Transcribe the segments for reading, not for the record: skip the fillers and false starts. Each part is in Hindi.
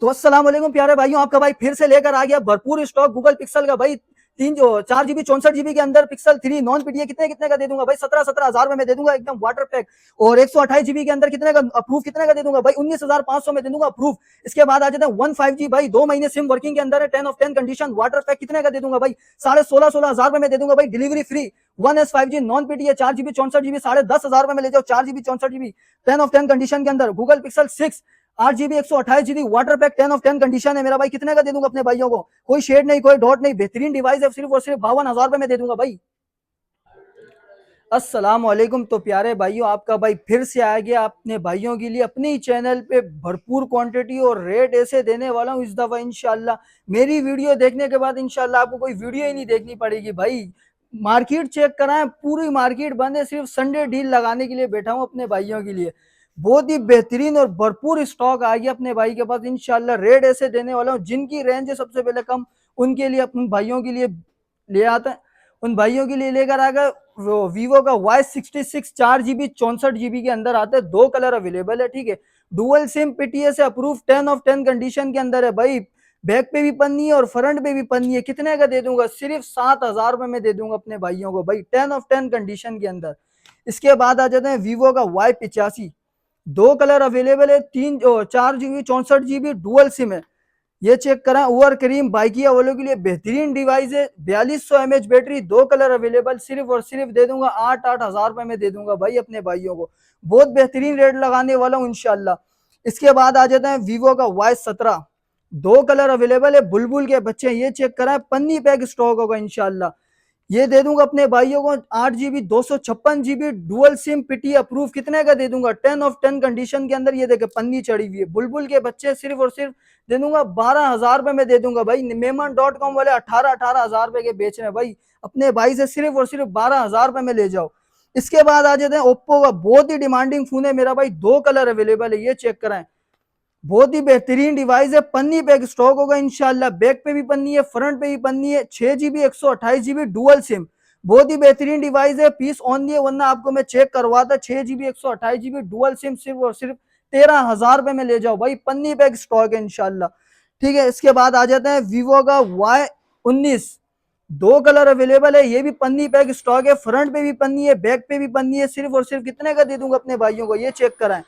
तो अस्सलाम वालेकुम प्यारे भाइयों, आपका भाई फिर से लेकर आ गया भरपूर स्टॉक गूगल पिक्सल का भाई। 4 GB 64 GB के अंदर पिक्सल 3 नॉन पीटीए कितने कितने का दे दूंगा भाई? 17,000 में दे दूंगा एकदम वाटर पैक। और 128 GB के अंदर कितने का अप्रूव कितने का दे दूंगा भाई? 19,500 में दे दूंगा अप्रूव। इसके बाद आ जाते हैं 15G भाई, 2 महीने सिम वर्किंग के अंदर है, 10 ऑफ 10 कंडीशन, वाटर पैक कितने का दे दूंगा भाई? 16,500 में दे दूंगा भाई, delivery free. 1S5G non PTA 4 GB 64 GB 10,500 में ले जाओ, 4 GB 64 GB 10 ऑफ 10 कंडीशन के अंदर। Google pixel 6 8 GB 128 GB water pack 10 of 10 condition है मेरा भाई, कितने का दे दूंगा अपने भाइयों को? कोई शेड नहीं, कोई डॉट नहीं, बेहतरीन डिवाइस है, सिर्फ और सिर्फ 52,000 में दे दूंगा भाई। अस्सलाम वालेकुम। तो प्यारे भाइयों, आपका भाई फिर से आ गया अपने भाइयों के लिए अपने ही चैनल पे भरपूर क्वांटिटी और रेट ऐसे देने वाला हूँ इस दफा इंशाल्लाह। मेरी वीडियो देखने के बाद इंशाल्लाह आपको कोई वीडियो ही नहीं देखनी पड़ेगी भाई। मार्केट चेक कराएं, पूरी मार्केट बंद है, सिर्फ संडे डील लगाने के लिए बैठा हूँ अपने भाइयों के लिए। बहुत ही बेहतरीन और भरपूर स्टॉक आ गया अपने भाई के पास इंशाल्लाह। रेट ऐसे देने वाला हूँ, जिनकी रेंज है सबसे पहले कम, उनके लिए अपने भाइयों के लिए ले आता है, उन भाइयों के लिए लेकर आ गए वीवो का Y66 4 GB 64 GB के अंदर आता है, 2 कलर अवेलेबल है, ठीक है। डुअल सिम पीटीए से अप्रूव 10 ऑफ 10 कंडीशन के अंदर है भाई। बैक पे भी पन्नी है और फ्रंट पे भी पन्नी है, कितने का दे दूंगा? सिर्फ 7,000 में दे दूंगा अपने भाइयों को भाई, 10 ऑफ 10 कंडीशन के अंदर। इसके बाद आ जाते हैं वीवो का Y85, 2 कलर अवेलेबल है, 4 GB 64 GB डुअल सिम है। ये चेक करा, ओवर करीम बाइकिया वालों के लिए बेहतरीन डिवाइस है, 4200 mAh बैटरी, 2 कलर अवेलेबल, सिर्फ और सिर्फ दे दूंगा 8,000 में दे दूंगा भाई अपने भाइयों को। बहुत बेहतरीन रेट लगाने वाला हूँ इंशाल्लाह। इसके बाद आ जाता है वीवो का Y17, 2 कलर अवेलेबल है, बुलबुल के बच्चे, ये चेक करा, पन्नी पैक स्टॉक होगा इंशाल्लाह। ये दे दूंगा अपने भाइयों को 8 GB 256 GB dual SIM PT approve, कितने का दे दूंगा? 10 ऑफ 10 कंडीशन के अंदर। ये देखे पन्नी चढ़ी हुई है, बुलबुल के बच्चे, सिर्फ और सिर्फ दे दूंगा 12,000 में दे दूंगा भाई। मेमन.com वाले 18,000 के बेच रहे हैं भाई, अपने भाई से सिर्फ और सिर्फ 12,000 में ले जाओ। इसके बाद आ जाते हैं ओप्पो का, बहुत ही डिमांडिंग फोन है मेरा भाई, 2 कलर अवेलेबल है, ये चेक कराएं। बहुत ही बेहतरीन डिवाइस है, पन्नी पैक स्टॉक होगा इंशाल्लाह। बैक पे भी पन्नी है, फ्रंट पे भी पन्नी है, 6 GB 128 GB डुअल सिम, बहुत ही बेहतरीन डिवाइस है। पीस ऑन दिए, वरना आपको मैं चेक करवाता। 6 GB 128 GB डुअल सिम, सिर्फ और सिर्फ 13,000 में ले जाओ भाई, पन्नी पैक स्टॉक है इंशाल्लाह, ठीक है। इसके बाद आ जाते हैं वीवो का Y19, 2 कलर अवेलेबल है, ये भी पन्नी पैक स्टॉक है, फ्रंट पे भी पन्नी है, बैक पे भी पन्नी है, सिर्फ और सिर्फ कितने का दे दूंगा अपने भाइयों को? ये चेक कराएं,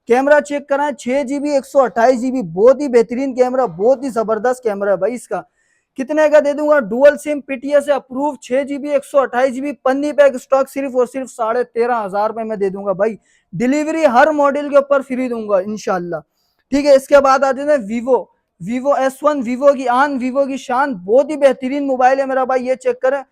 कैमरा चेक कराएं, 6 GB 128 GB, बहुत ही बेहतरीन कैमरा, बहुत ही जबरदस्त कैमरा है भाई इसका। कितने का दे दूंगा? डुअल सिम पीटीए से अप्रूव, 6 GB 128 GB पन्नी पैक स्टॉक, सिर्फ और सिर्फ 13,500 में दे दूंगा भाई। डिलीवरी हर मॉडल के ऊपर फ्री दूंगा इंशाल्लाह, ठीक है। इसके बाद आ जाते हैं वीवो S1, वीवो की आन, वीवो की शान, बहुत ही बेहतरीन मोबाइल है मेरा भाई, ये चेक करें।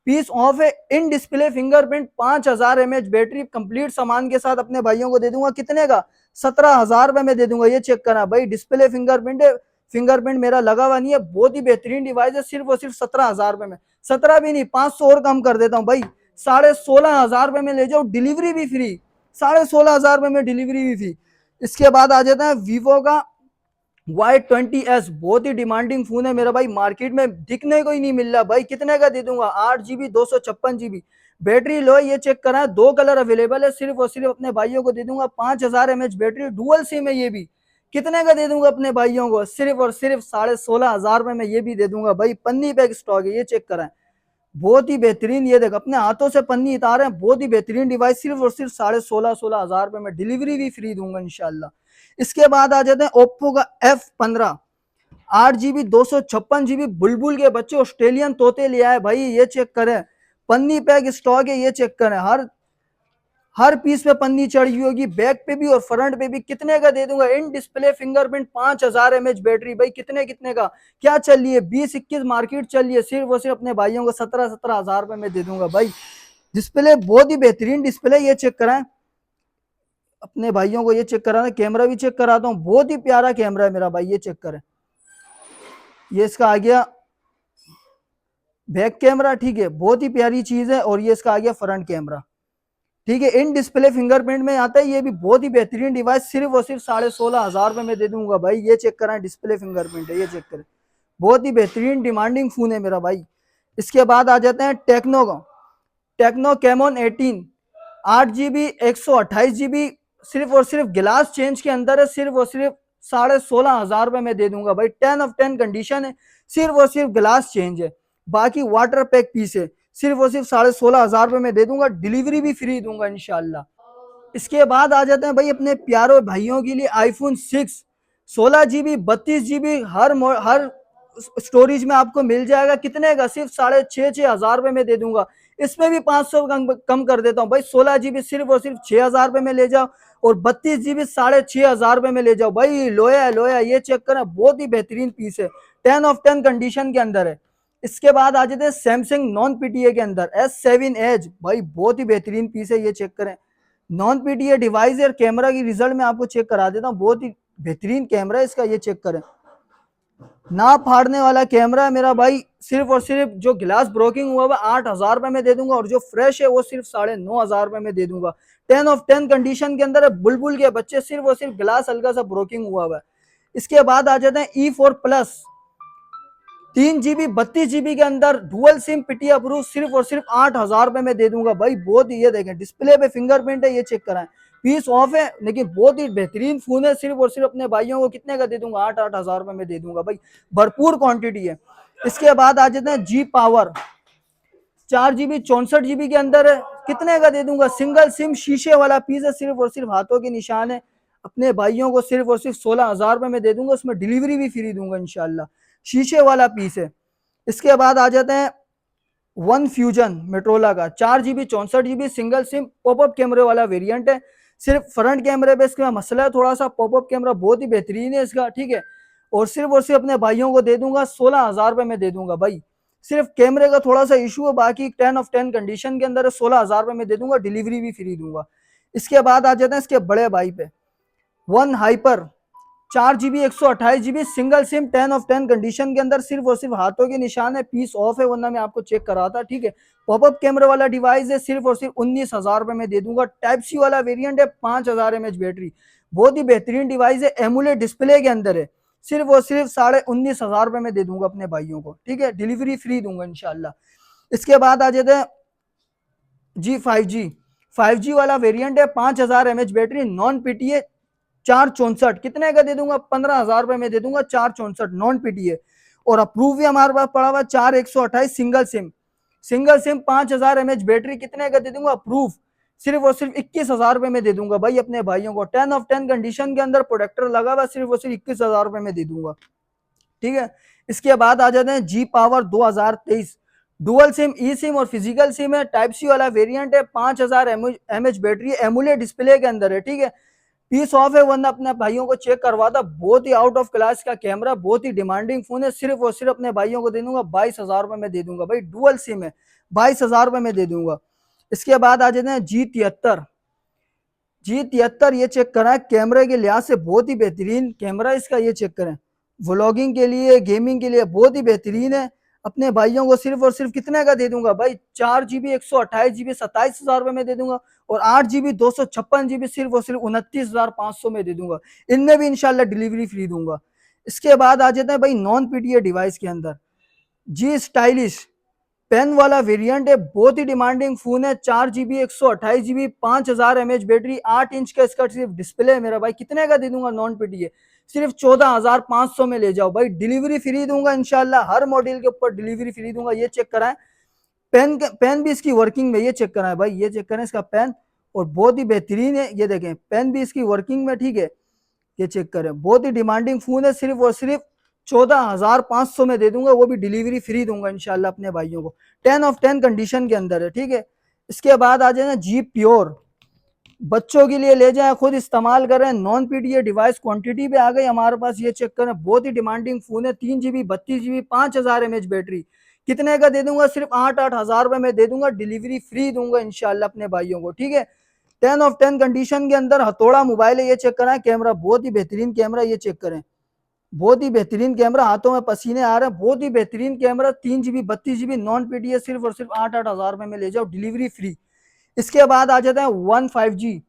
पीस ऑफ है, in display fingerprint, 5,000 mAh battery, complete सामान के साथ अपने भाइयों को दे दूंगा, कितने का? 17,000 में दे दूंगा। ये चेक करा भाई, डिस्प्ले फिंगरप्रिंट है, फिंगरप्रिंट मेरा लगा हुआ नहीं है, बहुत ही बेहतरीन डिवाइस है, सिर्फ और सिर्फ 17,000 में। 17 भी नहीं, 500 और कम कर देता हूँ भाई, 16,500 में ले जाओ, डिलीवरी भी फ्री, 16,500 में डिलीवरी भी फ्री। इसके बाद आ जाता है वीवो का Y20s, बहुत ही डिमांडिंग फोन है मेरा भाई, मार्केट में दिखने को ही नहीं मिल रहा भाई, कितने का दे दूंगा? 8 GB 256 GB बैटरी लो, ये चेक करा, 2 कलर अवेलेबल है, सिर्फ और सिर्फ अपने भाइयों को दे दूंगा 5,000 mAh बैटरी, डुअल सिम है ये भी, कितने का दे दूंगा अपने भाइयों को? सिर्फ और सिर्फ 16,500 में ये भी दे दूंगा भाई, पन्नी पैक स्टॉक है, ये चेक करा, बहुत ही बेहतरीन। ये देख, अपने हाथों से पन्नी उतार रहे हैं, बहुत ही बेहतरीन डिवाइस, सिर्फ और सिर्फ 16,500 में डिलीवरी भी फ्री दूंगा इंशाल्लाह। इसके बाद आ जाते हैं ओप्पो का F15, 8 GB 256 GB बुलबुल के बच्चे, ऑस्ट्रेलियन तोते ले आए भाई, ये चेक करें, पन्नी पैक स्टॉक है, ये चेक करें, हर पीस पे पन्नी चढ़ी हुई होगी, बैक पे भी और फ्रंट पे भी। कितने का दे दूंगा? In display fingerprint, 5,000 mAh battery भाई, कितने का क्या चल रही है? 20-21 मार्केट चल रही है, सिर्फ और सिर्फ अपने भाइयों को 17,000 में दे दूंगा भाई। डिस्प्ले बहुत ही बेहतरीन डिस्प्ले, ये चेक कराएं अपने भाइयों को, ये चेक कराना। कैमरा भी चेक कराता हूँ, बहुत ही प्यारा कैमरा है मेरा भाई, ये चेक करें, ये इसका आ गया बैक कैमरा, ठीक है, बहुत ही प्यारी चीज है। और ये इसका आ गया फ्रंट कैमरा, ठीक है, इन डिस्प्ले फिंगरप्रिंट में आता है, ये भी बहुत ही बेहतरीन डिवाइस, सिर्फ और सिर्फ 16,500 में दे दूंगा भाई। ये चेक कराएं, डिस्प्ले फिंगरप्रिंट है, ये चेक करें, बहुत ही बेहतरीन डिमांडिंग फोन है मेरा भाई। इसके बाद आ जाते हैं टेक्नो कैमोन 18, 8 GB 128 GB, सिर्फ और सिर्फ गिलास चेंज के अंदर है, सिर्फ और सिर्फ 16,500 में दे दूंगा भाई। 10 of 10 कंडीशन है, सिर्फ और सिर्फ ग्लास चेंज है, बाकी वाटर पैक पीस है, सिर्फ और सिर्फ 16,500 में दे दूंगा, डिलीवरी भी फ्री दूंगा इंशाल्लाह। इसके बाद आ जाते हैं भाई अपने प्यारे भाइयों के लिए आईफोन 6, 16 GB 32 GB हर स्टोरेज में आपको मिल जाएगा। कितने का? सिर्फ 6,500 में दे दूंगा। इसमें भी 500 कम कर देता हूँ भाई। 16 GB सिर्फ और सिर्फ 6,000 में ले जाओ, और 32 GB 6,500 में ले जाओ भाई। लोया है लोया, ये चेक करें, बहुत ही बेहतरीन पीस है, 10 of 10 कंडीशन के अंदर है। इसके बाद आ जाते हैं सैमसंग नॉन पीटीए के अंदर S7 एज, भाई बहुत ही बेहतरीन पीस है, ये चेक करें। नॉन पीटीए डिवाइस और कैमरा की रिजल्ट में आपको चेक करा देता हूँ, बहुत ही बेहतरीन कैमरा है इसका, ये चेक करें। ना फाड़ने वाला कैमरा है मेरा भाई। सिर्फ और सिर्फ जो ग्लास ब्रोकिंग हुआ है 8,000 में दे दूंगा, और जो फ्रेश है वो सिर्फ 9,500 में दे दूंगा। 10 of 10 कंडीशन के अंदर है, बुलबुल के बच्चे, सिर्फ और सिर्फ ग्लास हल्का सा ब्रोकिंग हुआ है। इसके बाद आ जाते हैं E4 प्लस 3 GB 32 GB के अंदर डुअल सिम पीटी अप्रूव, सिर्फ और सिर्फ 8,000 में दे दूंगा भाई। बहुत ही, ये देखें डिस्प्ले पे फिंगरप्रिंट है, ये चेक कराएं, पीस ऑफ है लेकिन बहुत ही बेहतरीन फोन है। सिर्फ और सिर्फ अपने भाइयों को कितने का दे दूंगा? 8,000 में दे दूंगा भाई, भरपूर क्वांटिटी है। इसके बाद आ जाते हैं जी पावर 4 GB 64 GB के अंदर है, कितने का दे दूंगा? सिंगल सिम शीशे वाला पीस है, सिर्फ और सिर्फ हाथों के निशान है, अपने भाइयों को सिर्फ और सिर्फ 16,000 में दे दूंगा, उसमें डिलीवरी भी फ्री दूंगा इंशाल्लाह, शीशे वाला पीस है। इसके बाद आ जाते हैं वन फ्यूजन मेट्रोला का 4 GB 64 GB single SIM popup कैमरे वाला वेरिएंट है। सिर्फ फ्रंट कैमरे पे इसका मसला है थोड़ा सा, पॉपअप कैमरा बहुत ही बेहतरीन है इसका, ठीक है। और सिर्फ अपने भाइयों को दे दूंगा 16,000 में दे दूंगा भाई। सिर्फ कैमरे का थोड़ा सा इशू है, बाकी 10 of 10 कंडीशन के अंदर है, 16,000 में दे दूंगा, डिलीवरी भी फ्री दूंगा। इसके बाद आ जाते हैं इसके बड़े भाई पे, one hyper 4 GB 128 GB single SIM 10 of 10 condition के अंदर, सिर्फ और सिर्फ हाथों के निशान है, पीस ऑफ है, वरना मैं आपको चेक करा था, ठीक है। पॉपअप कैमरे वाला डिवाइस है, सिर्फ और सिर्फ 19,000 में दे दूंगा। टाइप सी वाला वेरिएंट है, 5,000 mAh बैटरी, बहुत ही बेहतरीन डिवाइस है, एमुलेट डिस्प्ले के अंदर है, सिर्फ और सिर्फ 19,500 में दे दूंगा अपने भाइयों को, ठीक है, डिलीवरी फ्री दूंगा इंशाल्लाह। इसके बाद आ जाते हैं G5G वाला वेरिएंट है, 5,000 mAh बैटरी, नॉन पीटीए, 464, कितने का दे दूंगा? 15,000 में दे दूंगा, 464 नॉन पीटीए। और अप्रूव भी हमारे पास पड़ा हुआ 4,128 सिंगल सिम 5,000 mAh बैटरी, कितने का दे दूंगा? अप्रूव, सिर्फ और सिर्फ 21,000 में दे दूंगा भाई अपने भाइयों को। 10 of 10 कंडीशन के अंदर प्रोटेक्टर लगा हुआ, सिर्फ और सिर्फ 21,000 में दे दूंगा, ठीक है। इसके बाद आ जाते हैं जी पावर 2023 डुअल सिम, ई सिम और फिजिकल सिम है, टाइप सी वाला वेरिएंट है, 5,000 mAh बैटरी, एमुलेट डिस्प्ले के अंदर है, ठीक है। पीस ऑफ है, वरना अपने भाइयों को चेक करवा था, बहुत ही आउट ऑफ क्लास का कैमरा, बहुत ही डिमांडिंग फोन है, सिर्फ और सिर्फ अपने भाइयों को दे दूंगा 22,000 में दे दूंगा भाई। डुअल सिम है, 22,000 में दे दूंगा। इसके बाद आ जाते हैं G73 ये चेक करा, कैमरे के लिहाज से बहुत ही बेहतरीन कैमरा इसका, ये चेक करें, व्लॉगिंग के लिए, गेमिंग के लिए बहुत ही बेहतरीन है। अपने भाइयों को सिर्फ और सिर्फ कितने का दे दूंगा भाई? 4 GB 128 GB 27,000 में दे दूंगा, और 8 GB 256 GB सिर्फ और सिर्फ 29,500 में दे दूंगा, इनमें भी इंशाल्लाह डिलीवरी फ्री दूंगा। इसके बाद आ जाते हैं भाई नॉन पीटीए डिवाइस के अंदर जी स्टाइलिश पेन वाला वेरिएंट है, बहुत ही डिमांडिंग फोन है, 4 GB 128 GB 5,000 mAh battery, 8 inch का इसका सिर्फ डिस्प्ले है मेरा भाई, कितने का दे दूंगा? नॉन पीटीए सिर्फ 14,500 में ले जाओ भाई, डिलीवरी फ्री दूंगा इंशाल्लाह, हर मॉडल के ऊपर डिलीवरी फ्री दूंगा। ये चेक कराएं, पेन भी इसकी वर्किंग में, ये चेक कराएं भाई, ये चेक करें इसका पेन, और बहुत ही बेहतरीन है, ये देखें पेन भी इसकी वर्किंग में, ठीक है, ये चेक करें, बहुत ही डिमांडिंग फोन है, सिर्फ और सिर्फ 14,500 में दे दूंगा, वो भी डिलीवरी फ्री दूंगा इंशाल्लाह अपने भाइयों को। 10 of 10 कंडीशन के अंदर है, ठीक है। इसके बाद आ जाए जी प्योर, बच्चों के लिए ले जाए, खुद इस्तेमाल करें, नॉन पीटीए डिवाइस क्वांटिटी पे आ गई हमारे पास, ये चेक करें, बहुत ही डिमांडिंग फोन है, 3 GB 32 GB 5,000 mAh बैटरी, कितने का दे दूंगा? सिर्फ 8,000 में दे दूंगा, डिलीवरी फ्री दूंगा इंशाल्लाह अपने भाइयों को, ठीक है। 10 of 10 कंडीशन के अंदर हथौड़ा मोबाइल है, ये चेक करें, कैमरा बहुत ही बेहतरीन कैमरा, ये चेक करें, बहुत ही बेहतरीन कैमरा, हाथों में पसीने आ रहे हैं, बहुत ही बेहतरीन camera, 3 GB 32 GB non PTA, सिर्फ और सिर्फ 8,000 में ले जाओ, डिलीवरी फ्री। इसके बाद आ जाते हैं 15G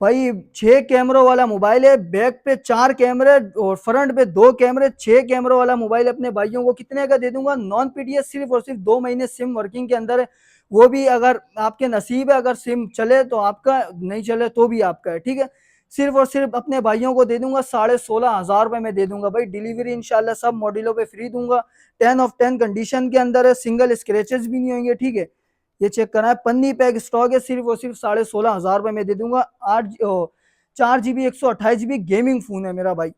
भाई, 6 कैमरों वाला मोबाइल है, बैक पे 4 कैमरे और फ्रंट पे 2 कैमरे, 6 कैमरों वाला मोबाइल अपने भाइयों को कितने का दे दूंगा? नॉन पीटीए, सिर्फ और सिर्फ 2 महीने सिम वर्किंग के अंदर है, वो भी अगर आपके नसीब है, अगर सिम चले तो आपका, नहीं चले तो भी आपका है, ठीक है। सिर्फ और सिर्फ अपने भाइयों को दे दूंगा 16,500 में दे दूंगा भाई। डिलीवरी इंशाल्लाह सब मॉडलों पे फ्री दूंगा। 10 ऑफ 10 कंडीशन के अंदर है, सिंगल स्क्रेचेस भी नहीं होंगे, ठीक है। ये चेक करना है, पन्नी पैक स्टॉक है, सिर्फ और सिर्फ 16,500 में दे दूंगा। 4 GB 128 GB गेमिंग फोन है मेरा भाई।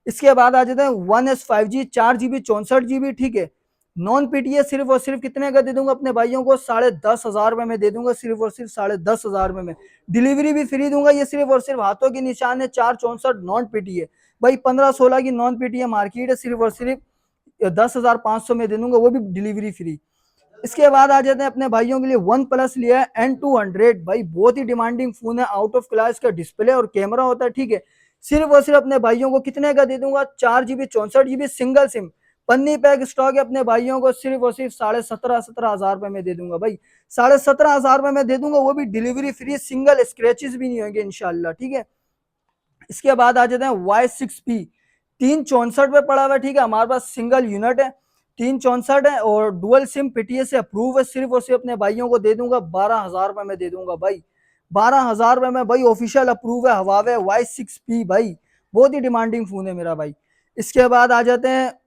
इसके बाद आ जाते हैं 1S 5G 4 GB 64 GB, ठीक है। नॉन पीटीए सिर्फ और सिर्फ कितने का दे दूंगा अपने भाइयों को, 10,500 में दे दूंगा, सिर्फ और सिर्फ 10,500 में। डिलीवरी भी फ्री दूंगा। ये सिर्फ और सिर्फ हाथों के निशान है, 464 नॉन पीटीए भाई। 15-16 की नॉन पीटीए मार्केट है, सिर्फ और सिर्फ 10,500 में दे दूंगा, वो भी डिलीवरी फ्री। इसके बाद आ जाते हैं अपने भाइयों के लिए वन प्लस लिया है N200 भाई, बहुत ही डिमांडिंग फोन है, आउट ऑफ क्लास का डिस्प्ले और कैमरा होता है, ठीक है। सिर्फ और सिर्फ अपने भाइयों को कितने का दे दूंगा, 4 GB 64 GB सिंगल सिम, पन्नी पैक स्टॉक है। अपने भाइयों को सिर्फ और सिर्फ 17,500 में दे दूंगा भाई। 17,500 में दे दूंगा, वो भी डिलीवरी फ्री, सिंगल स्क्रैचेस भी नहीं होंगे इंशाल्लाह, ठीक है। इसके बाद आ जाते हैं Y6P 364 पे पड़ा हुआ है, ठीक है। हमारे पास सिंगल यूनिट है, 364 है और डुअल सिम पीटीए से अप्रूव है। सिर्फ और सिर्फ अपने भाइयों को दे दूंगा 12,000 में दे दूंगा भाई। 12,000 में भाई, ऑफिशियल अप्रूव है, हवावे Y6P भाई, बहुत ही डिमांडिंग फोन है मेरा भाई। इसके बाद आ जाते हैं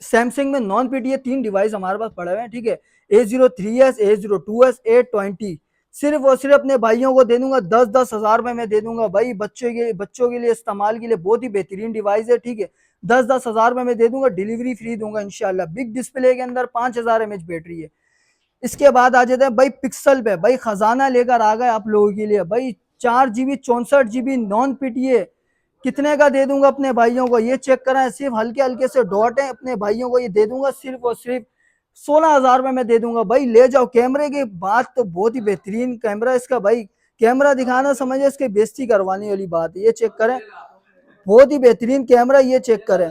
सैमसंग में नॉन पीटीए 3 डिवाइस हमारे पास पड़े हुए हैं, ठीक है। A03s A02s A20 सिर्फ और सिर्फ अपने भाइयों को दे दूंगा 10,000 में मैं दे दूंगा भाई। बच्चों के लिए इस्तेमाल के लिए बहुत ही बेहतरीन डिवाइस है, ठीक है। 10,000 में मैं दे दूंगा, डिलीवरी फ्री दूंगा इंशाल्लाह। बिग डिस्प्ले के अंदर 5000 mAh बैटरी है। इसके बाद आ जाते हैं भाई पिक्सल पे, भाई खजाना लेकर आ गए आप लोगों के लिए भाई। 4 GB 64 GB नॉन पीटीए कितने का दे दूंगा अपने भाइयों को, ये चेक करा है, सिर्फ हल्के हल्के से डॉट है, अपने भाइयों को ये दे दूंगा सिर्फ और सिर्फ 16,000 में मैं दे दूंगा भाई। ले जाओ। कैमरे की बात तो बहुत ही बेहतरीन कैमरा इसका भाई, कैमरा दिखाना समझे इसकी बेइज्जती करवाने वाली बात है। ये चेक करें, बहुत ही बेहतरीन कैमरा, ये चेक करें,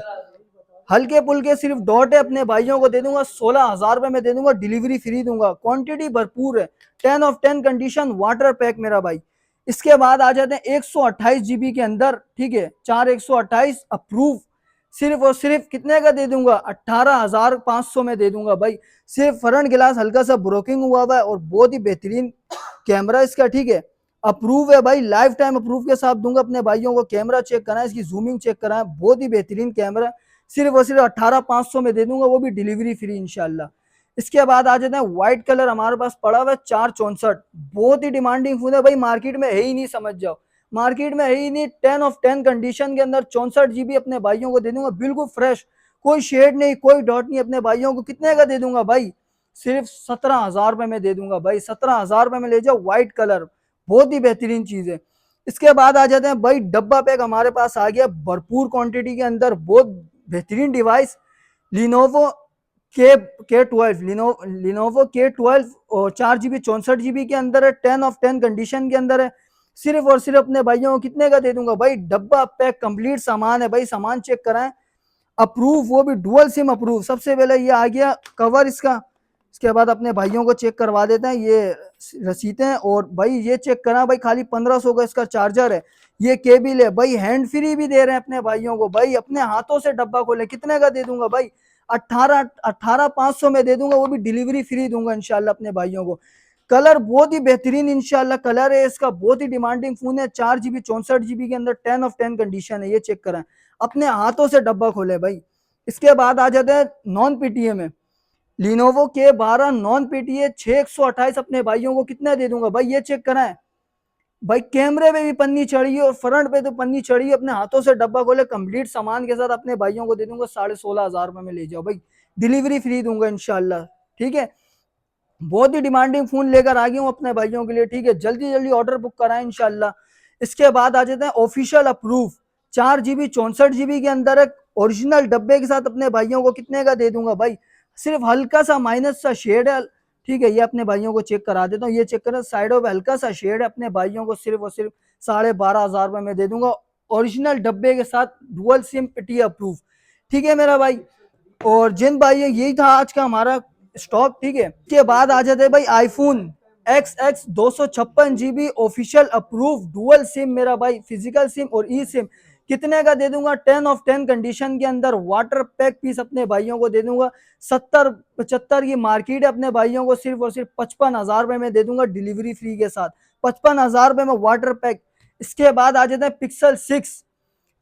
हल्के पुल्के सिर्फ डॉट है। अपने भाइयों को दे दूंगा 16,000 में दे दूंगा, डिलीवरी फ्री दूंगा, क्वांटिटी भरपूर है, 10 ऑफ 10 कंडीशन, वाटर पैक मेरा भाई। इसके बाद आ जाते हैं 128 GB के अंदर, ठीक है, 128 अप्रूव, सिर्फ और सिर्फ कितने का दे दूंगा, 18,500 में दे दूंगा भाई। सिर्फ फ्रंट गिलास हल्का सा ब्रोकिंग हुआ हुआ है और बहुत ही बेहतरीन कैमरा इसका, ठीक है। अप्रूव है भाई, लाइफ टाइम अप्रूव के साथ दूंगा अपने भाइयों को। कैमरा चेक कराएं, इसकी जूमिंग चेक कराएं, बहुत ही बेहतरीन कैमरा, सिर्फ और सिर्फ 18,500 में दे दूंगा, वो भी डिलीवरी फ्री इंशाल्लाह। इसके बाद आ जाते हैं व्हाइट कलर हमारे पास पड़ा हुआ है 464, बहुत ही डिमांडिंग फोन है भाई, मार्केट में है ही नहीं, समझ जाओ, मार्केट में है ही नहीं। 10 ऑफ 10 कंडीशन के अंदर 64 GB अपने भाइयों को दे दूंगा, बिल्कुल फ्रेश, कोई शेड नहीं, कोई डॉट नहीं। अपने भाइयों को कितने का दे दूंगा भाई, सिर्फ 17,000 में दे दूंगा भाई। 17,000 में ले जाओ, व्हाइट कलर, बहुत ही बेहतरीन चीज है। इसके बाद आ जाते हैं भाई डब्बा पैक हमारे पास आ गया भरपूर क्वांटिटी के अंदर, बहुत बेहतरीन डिवाइस, लिनोवो के 12, लिनोवो K12 और 4 GB 64 GB के अंदर है, 10 ऑफ 10 कंडीशन के अंदर है। सिर्फ और सिर्फ अपने भाइयों को कितने का दे दूंगा भाई, डब्बा पैक कंप्लीट सामान है भाई, सामान चेक कराएं, अप्रूव, वो भी डुअल सिम अप्रूव। सबसे पहले ये आ गया कवर इसका, इसके बाद अपने भाइयों को चेक करवा देते हैं, ये रसीदें, और भाई ये चेक करा भाई, खाली 1500 का इसका चार्जर है, ये केबल है भाई, हैंड फ्री भी दे रहे हैं अपने भाइयों को भाई। अपने हाथों से डब्बा खोले, कितने का दे दूंगा भाई, 18,500 में दे दूंगा, वो भी डिलीवरी फ्री दूंगा इंशाल्लाह अपने भाइयों को। कलर बहुत ही बेहतरीन इंशाल्लाह कलर है इसका, बहुत ही डिमांडिंग फोन है, 4 GB 64 GB के अंदर, 10 ऑफ 10 कंडीशन है, ये चेक करें, अपने हाथों से डब्बा खोले भाई। इसके बाद आ जाते हैं नॉन पीटीए में, लिनोवो K12 नॉन पीटीए 6128 अपने भाइयों को कितना दे दूंगा भाई, ये चेक कराएं भाई। कैमरे में भी पन्नी चढ़ी है और फ्रंट पे तो पन्नी चढ़ी है, अपने हाथों से डब्बा खोले कंप्लीट सामान के साथ अपने भाइयों को दे दूंगा 16,500 में ले जाओ भाई, डिलीवरी फ्री दूंगा इंशाल्लाह, ठीक है। बहुत ही डिमांडिंग फोन लेकर आ गया हूँ अपने भाइयों के लिए, ठीक है, जल्दी जल्दी ऑर्डर बुक कराएं इंशाल्लाह। इसके बाद आ जाते हैं ऑफिशियल अप्रूव 4 GB 64 GB के अंदर है, ओरिजिनल डब्बे के साथ अपने भाइयों को कितने का दे दूंगा भाई, सिर्फ हल्का सा माइनस सा शेड है, ठीक है, ये अपने भाइयों को चेक करा देता हूँ, ये चेक करें, साइडों पे हल्का सा शेड है, अपने भाइयों को सिर्फ और सिर्फ 12,500 में दे दूंगा, ओरिजिनल डब्बे के साथ, डुअल सिम पीटी अप्रूव, ठीक है मेरा भाई। और जिन भाई यही था आज का हमारा स्टॉक, ठीक है। के बाद आ जाते हैं भाई iPhone XX 256 GB official approve dual SIM मेरा भाई, फिजिकल सिम और ई सिम, कितने का दे दूंगा, 10 ऑफ 10 कंडीशन के अंदर, वाटर पैक पीस अपने भाइयों को दे दूंगा, 70-75 की मार्केट है, अपने भाइयों को सिर्फ और सिर्फ 55,000 में दे दूंगा, डिलीवरी फ्री के साथ, 55,000 में वाटर पैक। इसके बाद आ जाते हैं पिक्सल 6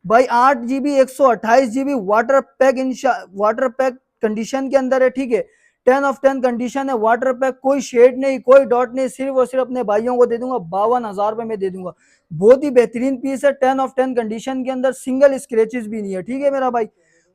भाई, 8 GB 128 GB water pack condition के अंदर है, ठीक है। 10 of 10 कंडीशन है, वाटर पैक, कोई शेड नहीं, कोई डॉट नहीं, सिर्फ और सिर्फ अपने भाइयों को दे दूंगा 52,000 रुपए में दे दूंगा। बहुत ही बेहतरीन पीस है, 10 of 10 कंडीशन के अंदर, सिंगल स्क्रेचेस भी नहीं है, ठीक है मेरा भाई।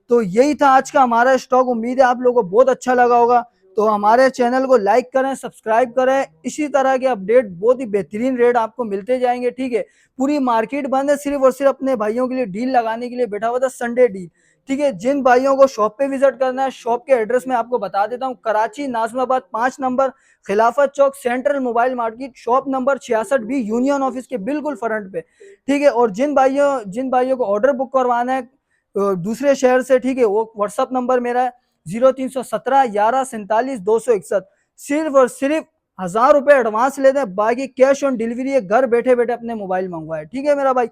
तो यही था आज का हमारा स्टॉक, उम्मीद है आप लोगों को बहुत अच्छा लगा होगा। तो हमारे चैनल को लाइक करें, सब्सक्राइब करें, इसी तरह के अपडेट बहुत ही बेहतरीन रेट आपको मिलते जाएंगे, ठीक है। पूरी मार्केट बंद है, सिर्फ और सिर्फ अपने भाइयों के लिए डील लगाने के लिए बैठा हुआ था, संडे डील, ठीक है। जिन भाइयों को शॉप पे विजिट करना है, शॉप के एड्रेस में आपको बता देता हूँ, Karachi Najmabad 5 number, Khilafat Chowk, central mobile market, shop number 66 भी, यूनियन ऑफिस के बिल्कुल फ्रंट पे, ठीक है। और जिन भाइयों को ऑर्डर बुक करवाना है दूसरे शहर से, ठीक है, वो व्हाट्सअप नंबर मेरा है 0317 11 47 261। सिर्फ और सिर्फ 1,000 रुपए एडवांस लेते हैं, बाकी कैश ऑन डिलीवरी है, घर बैठे बैठे अपने मोबाइल मंगवाए, ठीक है मेरा भाई।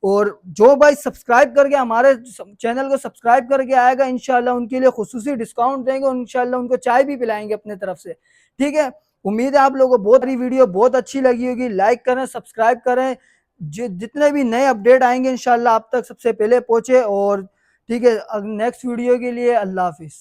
और जो भाई सब्सक्राइब करके हमारे चैनल को सब्सक्राइब करके आएगा, इंशाल्लाह उनके लिए खुसूसी डिस्काउंट देंगे और इंशाल्लाह उनको चाय भी पिलाएंगे अपने तरफ से, ठीक है। उम्मीद है आप लोगों को बहुत वीडियो बहुत अच्छी लगी होगी। लाइक करें, सब्सक्राइब करें, जितने भी नए अपडेट आएंगे इंशाल्लाह आप तक सबसे पहले पहुंचे। और ठीक है, नेक्स्ट वीडियो के लिए अल्लाह हाफिज।